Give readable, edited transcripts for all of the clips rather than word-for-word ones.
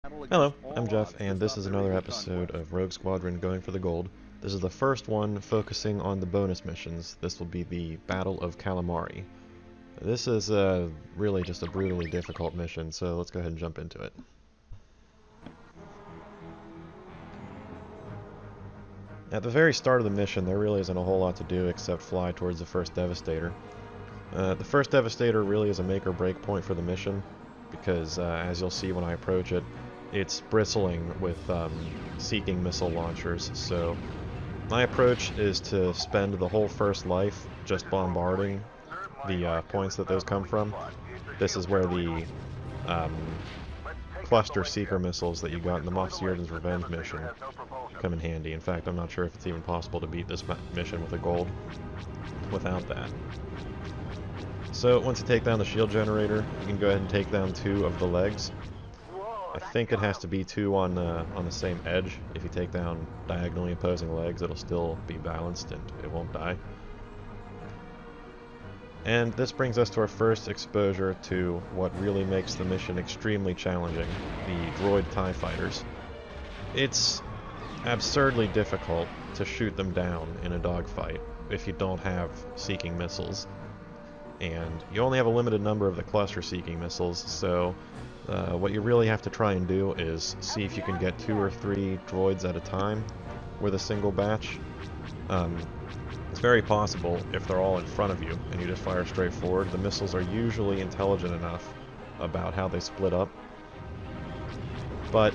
Hello, I'm Jeff, and this is another episode of Rogue Squadron Going for the Gold. This is the first one focusing on the bonus missions. This will be the Battle of Calamari. This is really just a brutally difficult mission, so let's go ahead and jump into it. At the very start of the mission, there really isn't a whole lot to do except fly towards the first devastator. The first devastator really is a make or break point for the mission, because as you'll see when I approach it, it's bristling with seeking missile launchers. So my approach is to spend the whole first life just bombarding the points that those come from. This is where the cluster seeker missiles that you got in the Moff Searden's Revenge mission come in handy. In fact, I'm not sure if it's even possible to beat this mission with a gold without that. So once you take down the shield generator, you can go ahead and take down 2 of the legs. I think it has to be 2 on the same edge. If you take down diagonally opposing legs, it'll still be balanced and it won't die. And this brings us to our first exposure to what really makes the mission extremely challenging, the droid TIE fighters. It's absurdly difficult to shoot them down in a dogfight if you don't have seeking missiles. And you only have a limited number of the cluster seeking missiles, so what you really have to try and do is see if you can get 2 or 3 droids at a time with a single batch. It's very possible if they're all in front of you and you just fire straight forward. The missiles are usually intelligent enough about how they split up, but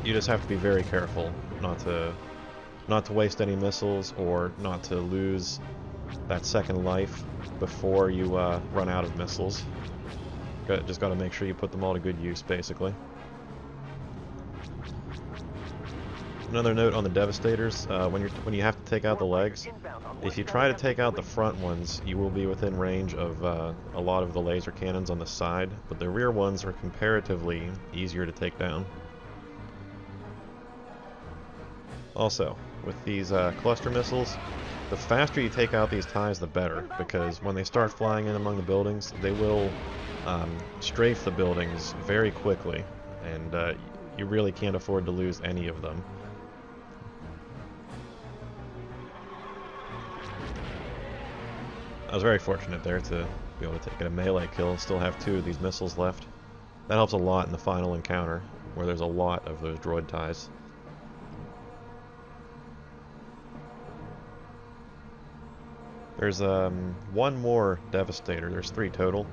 you just have to be very careful not to waste any missiles or not to lose that second life before you run out of missiles. Just got to make sure you put them all to good use, basically. Another note on the devastators: when you have to take out the legs, if you try to take out the front ones, you will be within range of a lot of the laser cannons on the side, but the rear ones are comparatively easier to take down. Also, with these cluster missiles, the faster you take out these TIEs, the better, because when they start flying in among the buildings, they will strafe the buildings very quickly, and you really can't afford to lose any of them. I was very fortunate there to be able to get a melee kill, still have 2 of these missiles left. That helps a lot in the final encounter, where there's a lot of those droid TIEs. There's one more devastator. There's 3 total.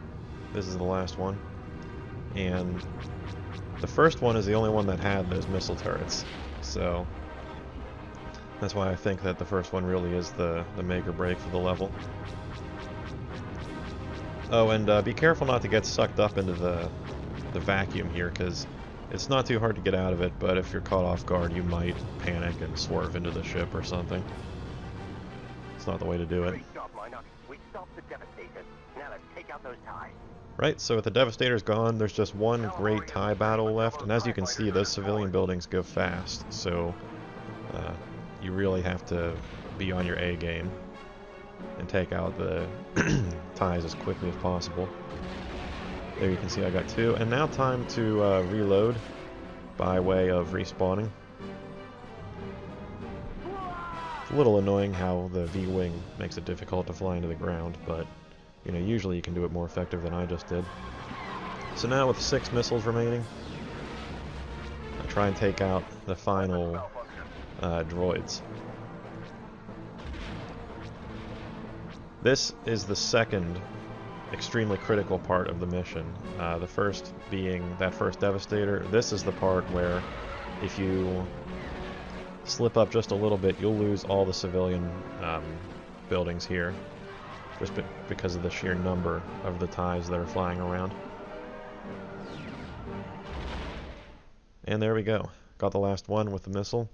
This is the last one. And the first one is the only one that had those missile turrets. So that's why I think that the first one really is the make or break for the level. Oh, and be careful not to get sucked up into the vacuum here, because it's not too hard to get out of it, but if you're caught off guard, you might panic and swerve into the ship or something. It's not the way to do it. Right, so with the Devastators gone, there's just one great TIE battle left, and as you can see, those civilian buildings go fast, so you really have to be on your A game and take out the TIEs as quickly as possible. There you can see I got 2, and now time to reload by way of respawning. It's a little annoying how the V-wing makes it difficult to fly into the ground, but you know, usually you can do it more effective than I just did. So now with 6 missiles remaining, I try and take out the final droids. This is the second extremely critical part of the mission. The first being that first devastator. This is the part where if you slip up just a little bit, you'll lose all the civilian buildings here, just because of the sheer number of the TIEs that are flying around. And there we go. Got the last one with the missile.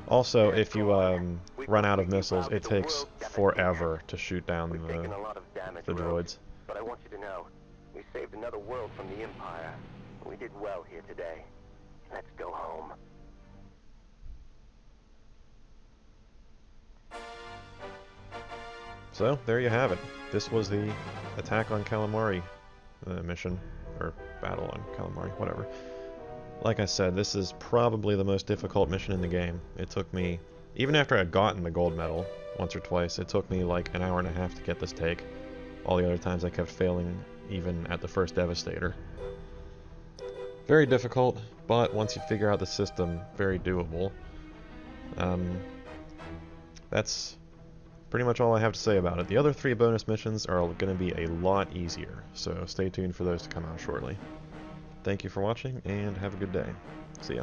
Also, if you run out of missiles, it takes forever to shoot down the droids. But I want you to know, we saved another world from the Empire. We did well here today. Let's go home. So, there you have it. This was the Attack on Calamari mission, or Battle on Calamari, whatever. Like I said, this is probably the most difficult mission in the game. It took me, even after I'd gotten the gold medal once or twice, it took me like an hour and a half to get this take. All the other times I kept failing, even at the first Devastator. Very difficult, but once you figure out the system, very doable. That's pretty much all I have to say about it. The other 3 bonus missions are going to be a lot easier, so stay tuned for those to come out shortly. Thank you for watching, and have a good day. See ya.